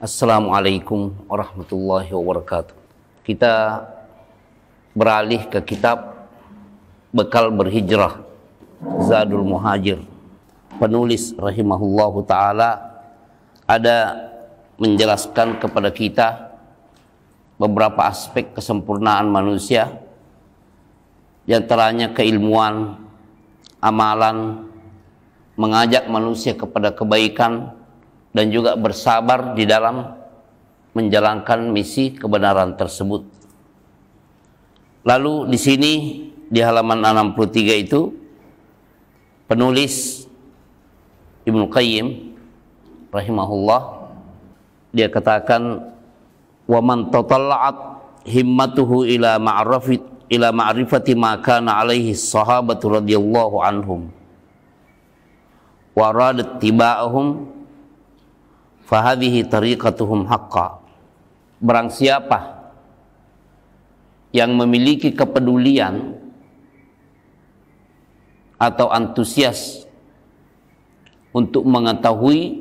Assalamualaikum warahmatullahi wabarakatuh. Kita beralih ke kitab Bekal Berhijrah Zadul Muhajir. Penulis rahimahullahu ta'ala ada menjelaskan kepada kita beberapa aspek kesempurnaan manusia, di antaranya keilmuan, amalan, mengajak manusia kepada kebaikan, dan juga bersabar di dalam menjalankan misi kebenaran tersebut. Lalu di sini di halaman 63 itu penulis Ibnu Qayyim rahimahullah dia katakan, wa man tatalla'at himmatuhu ila ma'rifati ma kana alaihi sahabatu radhiyallahu anhum wa radat tiba'ahum fahadhihi tariqatuhum haqqa. Barang siapa yang memiliki kepedulian atau antusias untuk mengetahui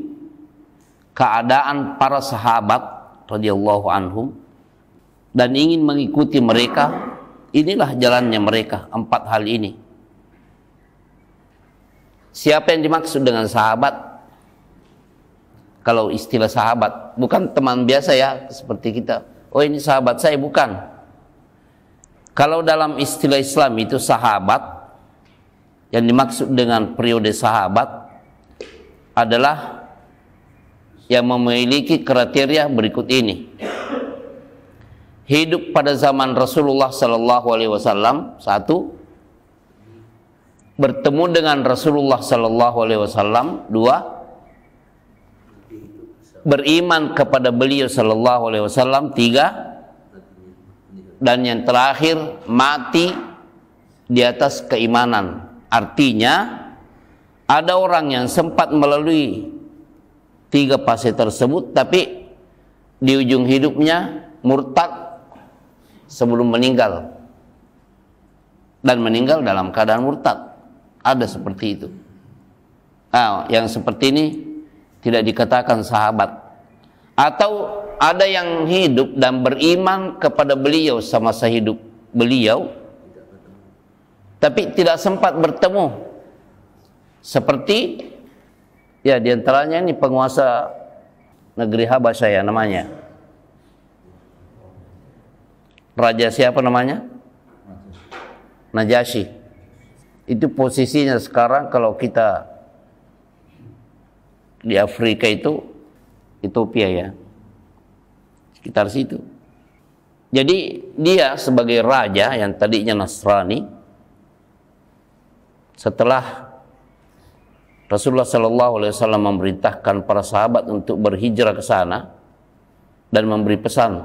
keadaan para sahabat radhiyallahu anhum dan ingin mengikuti mereka, inilah jalannya mereka, 4 hal ini. Siapa yang dimaksud dengan sahabat? Kalau istilah sahabat, bukan teman biasa ya, seperti kita. Oh ini sahabat saya, bukan. Kalau dalam istilah Islam itu sahabat, yang dimaksud dengan periode sahabat adalah yang memiliki kriteria berikut ini. Hidup pada zaman Rasulullah Sallallahu Alaihi Wasallam, 1. Bertemu dengan Rasulullah Sallallahu Alaihi Wasallam, 2. Beriman kepada beliau Sallallahu Alaihi Wasallam, 3. Dan yang terakhir, mati di atas keimanan. Artinya ada orang yang sempat melalui 3 fase tersebut, tapi di ujung hidupnya murtad sebelum meninggal, dan meninggal dalam keadaan murtad. Ada seperti itu. Nah, yang seperti ini tidak dikatakan sahabat. Atau ada yang hidup dan beriman kepada beliau semasa hidup beliau, tapi tidak sempat bertemu. Seperti ya diantaranya ini penguasa negeri Habasyah ya, namanya Raja siapa namanya? Najasyi. Itu posisinya sekarang kalau kita di Afrika itu Ethiopia ya, sekitar situ. Jadi dia sebagai raja yang tadinya Nasrani, setelah Rasulullah Sallallahu Alaihi Wasallam memerintahkan para sahabat untuk berhijrah ke sana dan memberi pesan,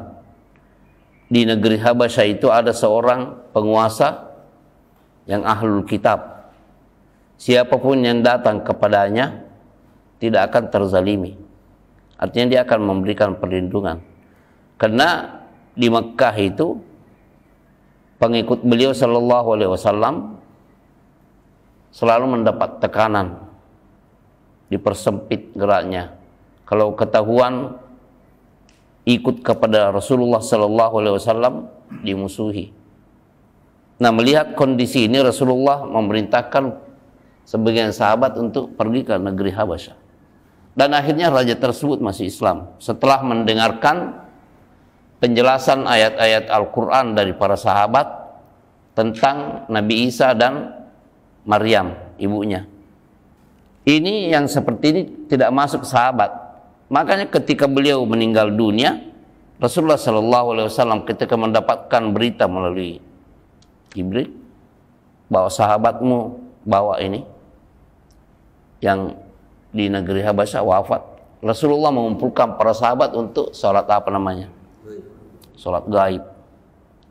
di negeri Habasyah itu ada seorang penguasa yang ahlul kitab. Siapapun yang datang kepadanya tidak akan terzalimi. Artinya dia akan memberikan perlindungan. Karena di Mekah itu pengikut beliau Sallallahu Alaihi Wasallam selalu mendapat tekanan, dipersempit geraknya. Kalau ketahuan ikut kepada Rasulullah Sallallahu Alaihi Wasallam, dimusuhi. Nah, melihat kondisi ini Rasulullah memerintahkan sebagian sahabat untuk pergi ke negeri Habasyah. Dan akhirnya raja tersebut masih Islam setelah mendengarkan penjelasan ayat-ayat Al-Quran dari para sahabat tentang Nabi Isa dan Maryam, ibunya. Ini yang seperti ini tidak masuk sahabat. Makanya ketika beliau meninggal dunia, Rasulullah Sallallahu Alaihi Wasallam ketika mendapatkan berita melalui Jibril bahwa sahabatmu bawa ini yang di negeri Habasyah wafat, Rasulullah mengumpulkan para sahabat untuk sholat apa namanya? Sholat gaib.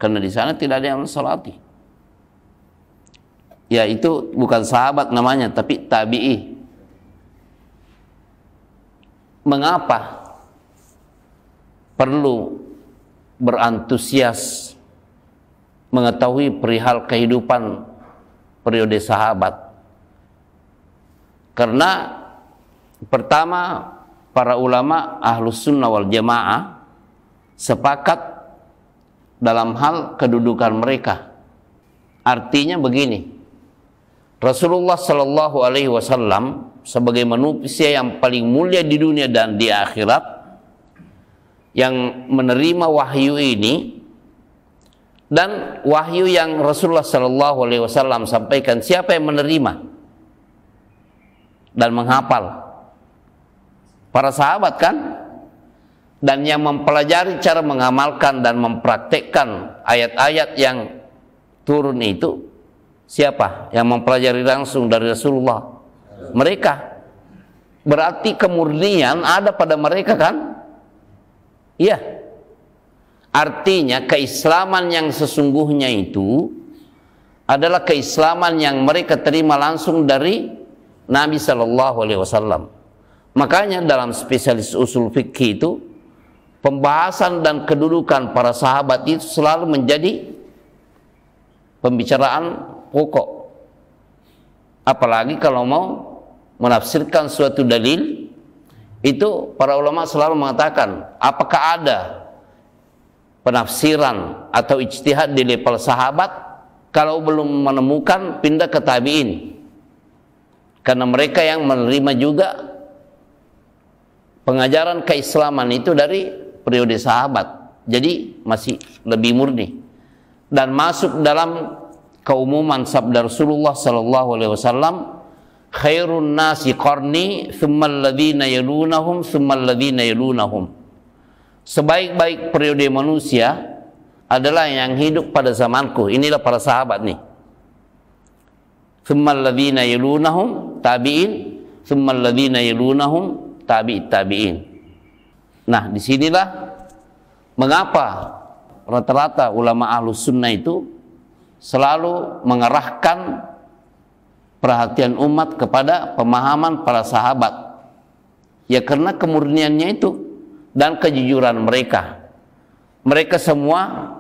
Karena di sana tidak ada yang mensolati. Ya itu bukan sahabat namanya, tapi tabi'i. Mengapa perlu berantusias mengetahui perihal kehidupan periode sahabat? Karena pertama, para ulama Ahlus Sunnah wal Jamaah sepakat dalam hal kedudukan mereka. Artinya begini, Rasulullah Shallallahu Alaihi Wasallam sebagai manusia yang paling mulia di dunia dan di akhirat, yang menerima wahyu ini, dan wahyu yang Rasulullah Shallallahu Alaihi Wasallam sampaikan, siapa yang menerima dan menghafal? Para sahabat kan? Dan yang mempelajari cara mengamalkan dan mempraktekkan ayat-ayat yang turun itu siapa? Yang mempelajari langsung dari Rasulullah. Mereka. Berarti kemurnian ada pada mereka kan? Iya. Artinya keislaman yang sesungguhnya itu adalah keislaman yang mereka terima langsung dari Nabi Sallallahu Alaihi Wasallam. Makanya dalam spesialis usul fikih itu, pembahasan dan kedudukan para sahabat itu selalu menjadi pembicaraan pokok. Apalagi kalau mau menafsirkan suatu dalil, itu para ulama selalu mengatakan, apakah ada penafsiran atau ijtihad di level sahabat? Kalau belum menemukan, pindah ke tabi'in. Karena mereka yang menerima juga pengajaran keislaman itu dari periode sahabat, jadi masih lebih murni dan masuk dalam keumuman sabda Rasulullah Sallallahu Alaihi Wasallam, khairun nasi qarni thumma alladhina yalunahum thumma alladhina yalunahum. Sebaik-baik periode manusia adalah yang hidup pada zamanku. Inilah para sahabat nih. Thumma alladhina yalunahum tabi'in, thumma alladhina yalunahum tabi'in. Nah, disinilah mengapa rata-rata ulama Ahlus Sunnah itu selalu mengarahkan perhatian umat kepada pemahaman para sahabat. Ya karena kemurniannya itu dan kejujuran mereka. Mereka semua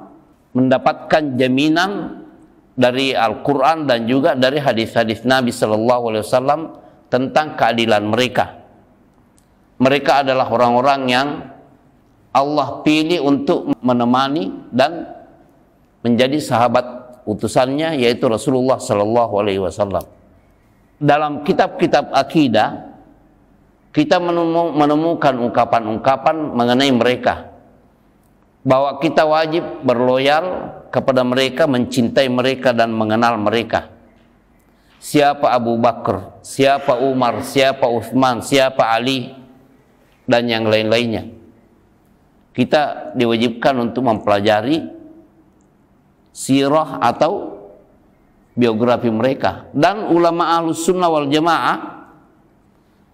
mendapatkan jaminan dari Al-Quran dan juga dari hadis-hadis Nabi Sallallahu Alaihi Wasallam tentang keadilan mereka. Mereka adalah orang-orang yang Allah pilih untuk menemani dan menjadi sahabat utusannya, yaitu Rasulullah Sallallahu Alaihi Wasallam. Dalam kitab-kitab akidah kita menemukan ungkapan-ungkapan mengenai mereka, bahwa kita wajib berloyal kepada mereka, mencintai mereka dan mengenal mereka. Siapa Abu Bakar, siapa Umar, siapa Utsman, siapa Ali, dan yang lain-lainnya. Kita diwajibkan untuk mempelajari sirah atau biografi mereka. Dan ulama Ahlus Sunnah wal Jamaah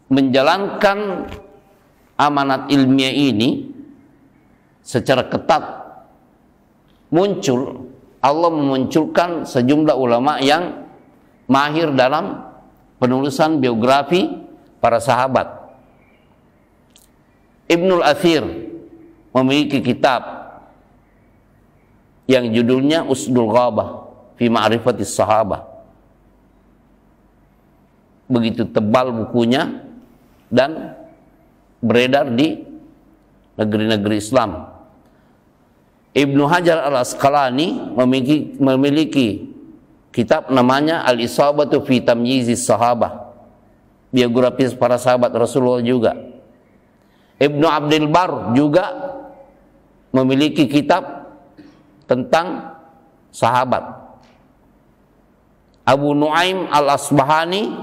menjalankan amanat ilmiah ini secara ketat. Allah memunculkan sejumlah ulama yang mahir dalam penulisan biografi para sahabat. Ibnul Athir memiliki kitab yang judulnya Usdul Ghabah fi Ma'rifatis Sahabah. Begitu tebal bukunya dan beredar di negeri-negeri Islam. Ibnu Hajar Al-Asqalani memiliki kitab namanya Al-Isabatu fi Tamyizis Sahabah, biografi para sahabat Rasulullah juga. Ibnu Abdul Bar juga memiliki kitab tentang sahabat. Abu Nuaim Al-Asbahani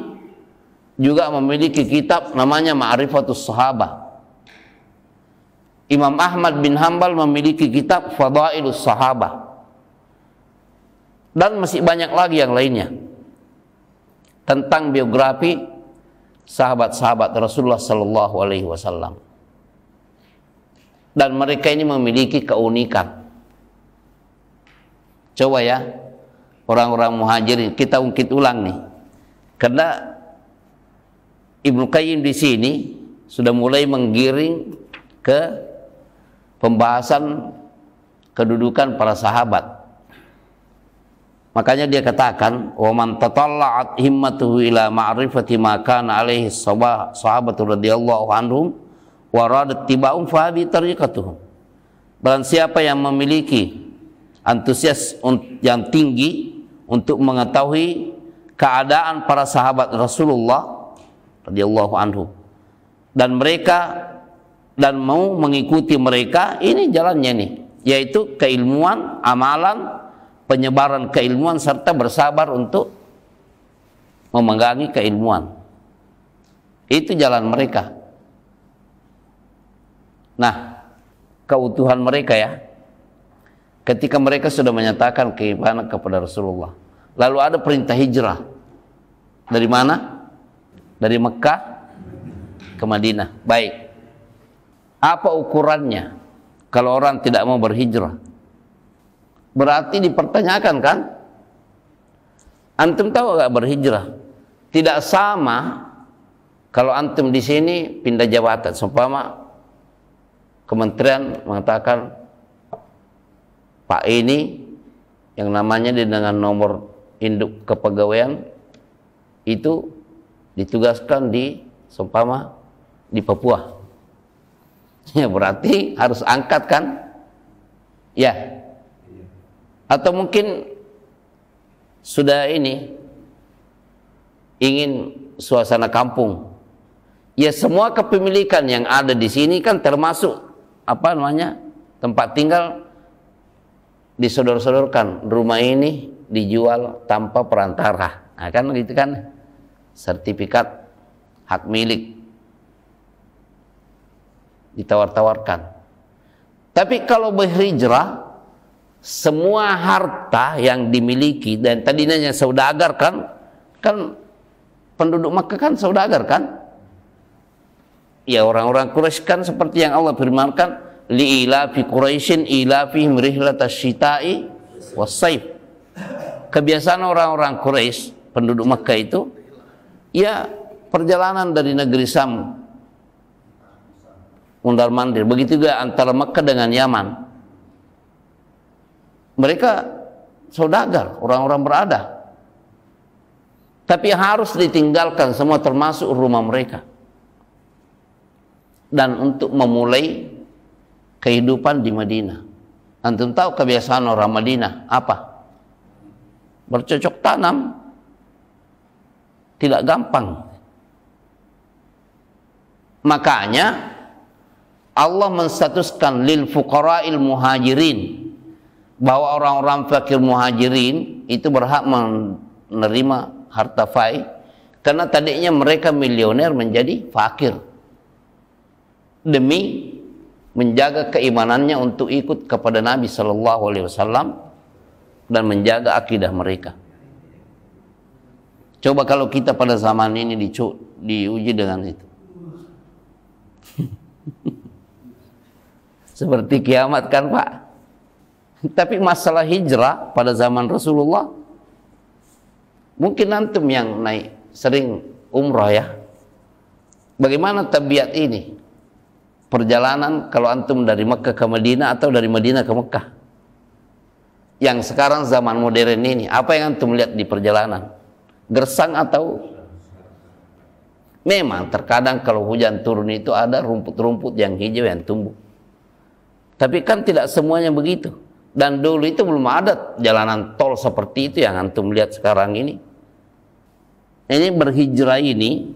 juga memiliki kitab namanya Ma'rifatus Sahabah. Imam Ahmad bin Hanbal memiliki kitab Fadailus Sahabah. Dan masih banyak lagi yang lainnya tentang biografi sahabat-sahabat Rasulullah Sallallahu Alaihi Wasallam. Dan mereka ini memiliki keunikan. Coba ya, orang-orang muhajirin kita ungkit ulang nih. Karena Ibnu Qayyim di sini sudah mulai menggiring ke pembahasan kedudukan para sahabat. Makanya dia katakan, wa man tatalla'at himmatuhu ila ma'rifati ma kana alaihi sahabatu radhiyallahu anhum waradat tiba'um fahabi tariqatuhum. Barang siapa yang memiliki antusias yang tinggi untuk mengetahui keadaan para sahabat Rasulullah radhiyallahu anhu dan mau mengikuti mereka, ini jalannya nih, yaitu keilmuan, amalan, penyebaran keilmuan serta bersabar untuk memegangi keilmuan. Itu jalan mereka. Nah, keutuhan mereka ya, ketika mereka sudah menyatakan keimanan kepada Rasulullah, lalu ada perintah hijrah. Dari mana? Dari Mekah ke Madinah. Baik. Apa ukurannya kalau orang tidak mau berhijrah? Berarti dipertanyakan kan? Antum tahu gak berhijrah? Tidak sama kalau antum di sini pindah jabatan. Seumpama kementerian mengatakan Pak ini yang namanya dengan nomor induk kepegawaian itu ditugaskan di seumpama di Papua. Ya berarti harus angkat kan? Ya. Atau mungkin sudah ini ingin suasana kampung. Ya semua kepemilikan yang ada di sini kan termasuk apa namanya? Tempat tinggal disodor-sodorkan. Rumah ini dijual tanpa perantara. Nah, kan gitu kan? Sertifikat hak milik ditawar-tawarkan. Tapi kalau berhijrah, semua harta yang dimiliki, dan tadinya saudagar kan penduduk Makkah kan saudagar kan? Ya orang-orang Quraisy kan seperti yang Allah firmankan, li'ila fi Quraisyin ila fihim rihlatash syita'i was-saif. Kebiasaan orang-orang Quraisy, penduduk Makkah itu, ya perjalanan dari negeri Sam mundar-mandir. Begitu juga antara Makkah dengan Yaman. Mereka saudagar, orang-orang berada. Tapi harus ditinggalkan semua termasuk rumah mereka. Dan untuk memulai kehidupan di Madinah. Antum tahu kebiasaan orang Madinah apa? Bercocok tanam. Tidak gampang. Makanya Allah menstatuskan lil fuqara'il muhajirin, bahwa orang-orang fakir muhajirin itu berhak menerima harta fai, karena tadinya mereka milioner menjadi fakir demi menjaga keimanannya untuk ikut kepada Nabi Sallallahu Alaihi Wasallam dan menjaga akidah mereka. Coba kalau kita pada zaman ini diuji dengan itu. Seperti kiamat kan Pak. Tapi masalah hijrah pada zaman Rasulullah, mungkin antum yang naik sering umrah ya. Bagaimana tabiat ini? Perjalanan kalau antum dari Mekah ke Madinah atau dari Madinah ke Mekah. Yang sekarang zaman modern ini, apa yang antum lihat di perjalanan? Gersang atau? Memang terkadang kalau hujan turun itu ada rumput-rumput yang hijau yang tumbuh. Tapi kan tidak semuanya begitu. Dan dulu itu belum ada jalanan tol seperti itu yang antum lihat sekarang ini. Ini berhijrah ini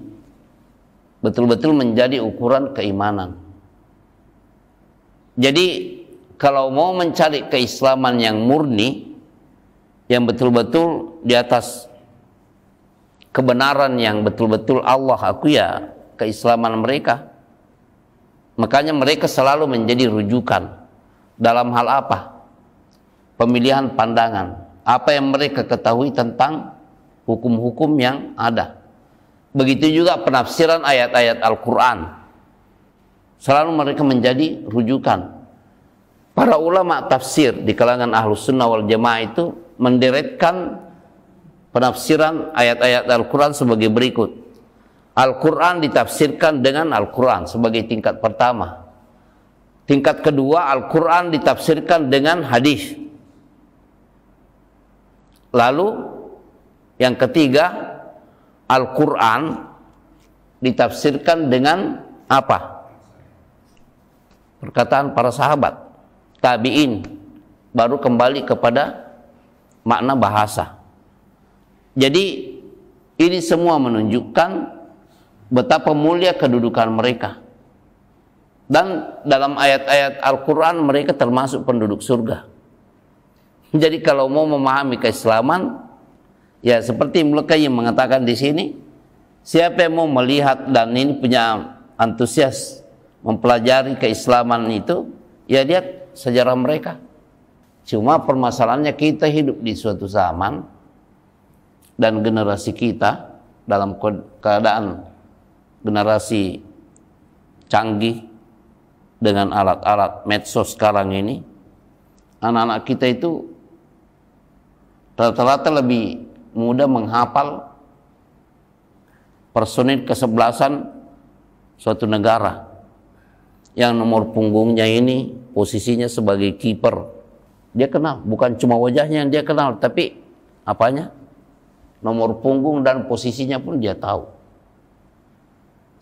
betul-betul menjadi ukuran keimanan. Jadi kalau mau mencari keislaman yang murni, yang betul-betul di atas kebenaran yang betul-betul Allah akui ya keislaman mereka, makanya mereka selalu menjadi rujukan dalam hal apa? Pemilihan pandangan. Apa yang mereka ketahui tentang hukum-hukum yang ada. Begitu juga penafsiran ayat-ayat Al-Quran. Selalu mereka menjadi rujukan. Para ulama tafsir di kalangan Ahlus Sunnah wal Jamaah itu menderetkan penafsiran ayat-ayat Al-Quran sebagai berikut. Al-Quran ditafsirkan dengan Al-Quran sebagai tingkat pertama. Tingkat kedua, Al-Quran ditafsirkan dengan hadis. Lalu yang ketiga, Al-Quran ditafsirkan dengan apa? perkataan para sahabat, tabi'in, baru kembali kepada makna bahasa. Jadi ini semua menunjukkan betapa mulia kedudukan mereka. Dan dalam ayat-ayat Al-Quran mereka termasuk penduduk surga. Jadi kalau mau memahami keislaman, ya seperti Ibnu Qayyim mengatakan di sini, siapa yang mau melihat dan ini punya antusias mempelajari keislaman itu, ya lihat sejarah mereka. Cuma permasalahannya kita hidup di suatu zaman dan generasi kita dalam keadaan generasi canggih dengan alat-alat medsos sekarang ini, anak-anak kita itu rata-rata lebih mudah menghafal personil kesebelasan suatu negara yang nomor punggungnya ini posisinya sebagai kiper. Dia kenal, bukan cuma wajahnya yang dia kenal, tapi apanya? Nomor punggung dan posisinya pun dia tahu.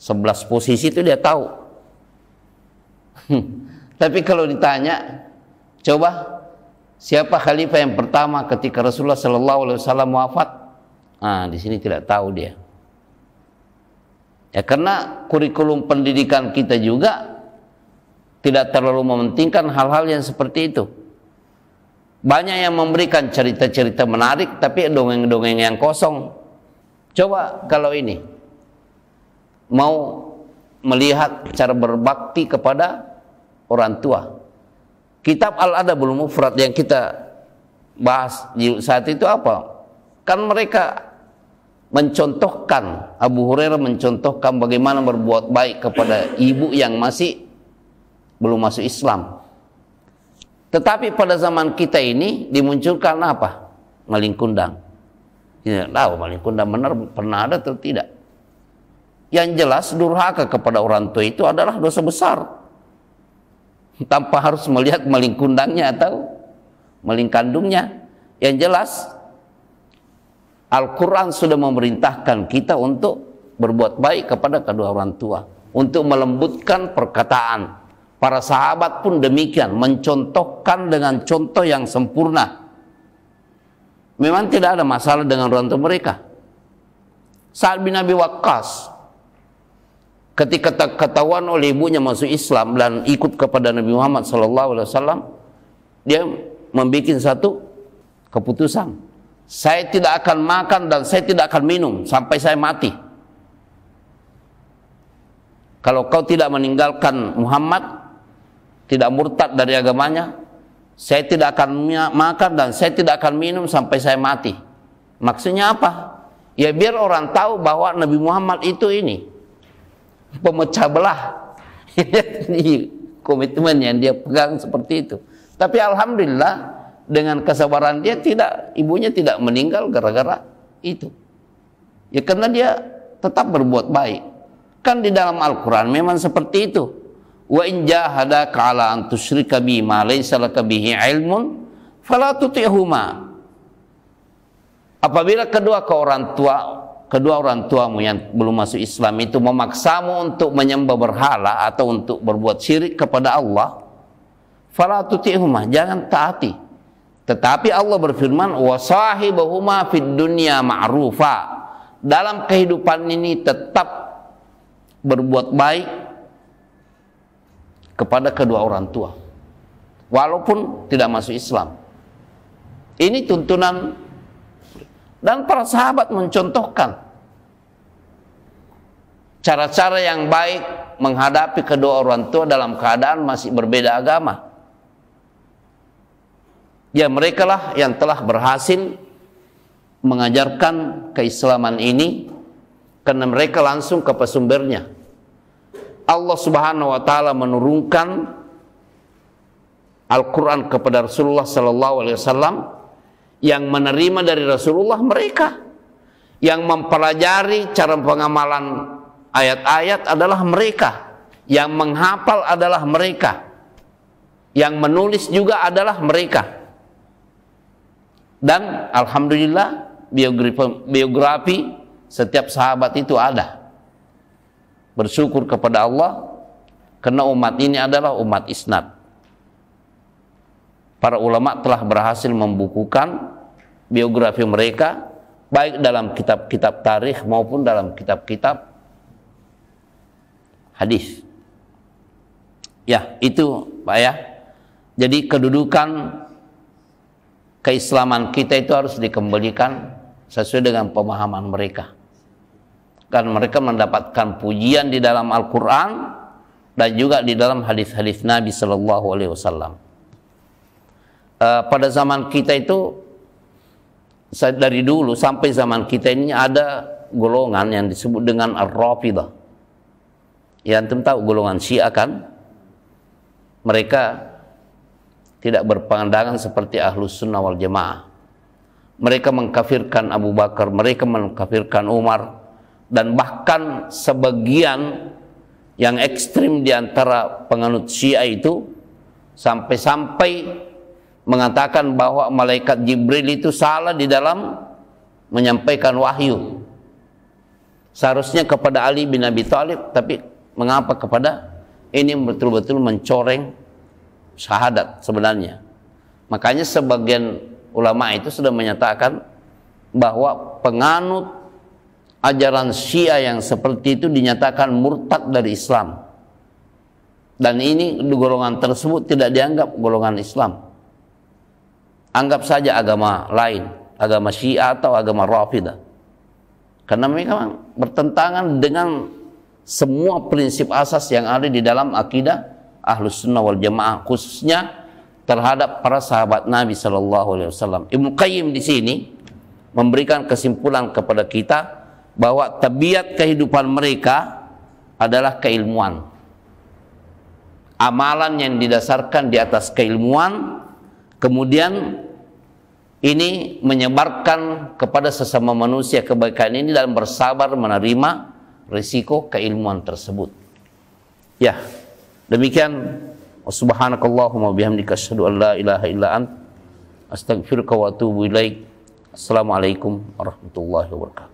11 posisi itu dia tahu. Tapi kalau ditanya, coba siapa khalifah yang pertama ketika Rasulullah SAW wafat? Di sini tidak tahu dia. Ya karena kurikulum pendidikan kita juga tidak terlalu mementingkan hal-hal yang seperti itu. Banyak yang memberikan cerita-cerita menarik, tapi dongeng-dongeng yang kosong. Coba kalau ini mau melihat cara berbakti kepada orang tua. Kitab Al-Adabul Mufrad yang kita bahas saat itu apa? Kan mereka mencontohkan, Abu Hurairah mencontohkan bagaimana berbuat baik kepada ibu yang masih belum masuk Islam. Tetapi pada zaman kita ini dimunculkan apa? Maling kundang. Tidak tahu maling kundang benar pernah ada atau tidak. Yang jelas durhaka kepada orang tua itu adalah dosa besar. Tanpa harus melihat maling kundangnya atau maling kandungnya. Yang jelas Al-Quran sudah memerintahkan kita untuk berbuat baik kepada kedua orang tua, untuk melembutkan perkataan. Para sahabat pun demikian, mencontohkan dengan contoh yang sempurna. Memang tidak ada masalah dengan orang tua mereka. Sa'ad bin Abi Waqqas ketika ketahuan oleh ibunya masuk Islam dan ikut kepada Nabi Muhammad SAW, dia membuat satu keputusan. Saya tidak akan makan dan saya tidak akan minum sampai saya mati. Kalau kau tidak meninggalkan Muhammad, tidak murtad dari agamanya, saya tidak akan makan dan saya tidak akan minum sampai saya mati. Maksudnya apa? Ya biar orang tahu bahwa Nabi Muhammad itu ini pemecah belah. Komitmen yang dia pegang seperti itu. Tapi alhamdulillah dengan kesabaran dia, ibunya tidak meninggal gara-gara itu. Ya karena dia tetap berbuat baik. Kan di dalam Al-Quran memang seperti itu. Wa in jahadaka ala an tusyrika bi ma laysa laka bihi ilmun fala tuti'huma. Apabila kedua orang tuamu yang belum masuk Islam itu memaksamu untuk menyembah berhala atau untuk berbuat syirik kepada Allah, fala tuti'huma, jangan taati. Tetapi Allah berfirman, wa sahibahuma fid dunya ma'rufa. Dalam kehidupan ini tetap berbuat baik kepada kedua orang tua walaupun tidak masuk Islam. Ini tuntunan, dan para sahabat mencontohkan cara-cara yang baik menghadapi kedua orang tua dalam keadaan masih berbeda agama. Ya mereka lah yang telah berhasil mengajarkan keislaman ini karena mereka langsung ke pesumbernya. Allah Subhanahu wa taala menurunkan Al-Quran kepada Rasulullah sallallahu alaihi wasallam, yang menerima dari Rasulullah mereka, yang mempelajari cara pengamalan ayat-ayat adalah mereka, yang menghafal adalah mereka, yang menulis juga adalah mereka. Dan alhamdulillah biografi setiap sahabat itu ada. Bersyukur kepada Allah, Karena umat ini adalah umat isnad. Para ulama telah berhasil membukukan biografi mereka, baik dalam kitab-kitab tarikh maupun dalam kitab-kitab hadis. Ya, itu Pak ya. Jadi kedudukan keislaman kita itu harus dikembalikan sesuai dengan pemahaman mereka. Dan mereka mendapatkan pujian di dalam Al-Quran dan juga di dalam hadis-hadis Nabi Sallallahu Alaihi Wasallam. Pada zaman kita itu, dari dulu sampai zaman kita ini ada golongan yang disebut dengan Ar-Rafidah. Ya, antum tahu golongan Syiah kan? Mereka tidak berpandangan seperti Ahlus Sunnah wal Jamaah. Mereka mengkafirkan Abu Bakar, mereka mengkafirkan Umar, dan bahkan sebagian yang ekstrim di antara penganut Syiah itu sampai-sampai mengatakan bahwa malaikat Jibril itu salah di dalam menyampaikan wahyu. Seharusnya kepada Ali bin Abi Thalib, tapi mengapa kepada ini? Betul-betul mencoreng syahadat sebenarnya. Makanya sebagian ulama itu sudah menyatakan bahwa penganut ajaran Syiah yang seperti itu dinyatakan murtad dari Islam. Dan ini golongan tersebut tidak dianggap golongan Islam. Anggap saja agama lain, agama Syiah atau agama Rafidah. Karena mereka bertentangan dengan semua prinsip asas yang ada di dalam akidah Ahlus Sunnah wal Jamaah, khususnya terhadap para sahabat Nabi Sallallahu Alaihi Wasallam. Ibnu Qayyim di sini memberikan kesimpulan kepada kita bahwa tabiat kehidupan mereka adalah keilmuan. Amalan yang didasarkan di atas keilmuan, kemudian ini menyebarkan kepada sesama manusia kebaikan ini dan bersabar menerima risiko keilmuan tersebut. Ya, demikian. Subhanakallahumma bihamdika asyhadu an la ilaha illa ant astaghfiruka wa atubu ilaik. Assalamualaikum warahmatullahi wabarakatuh.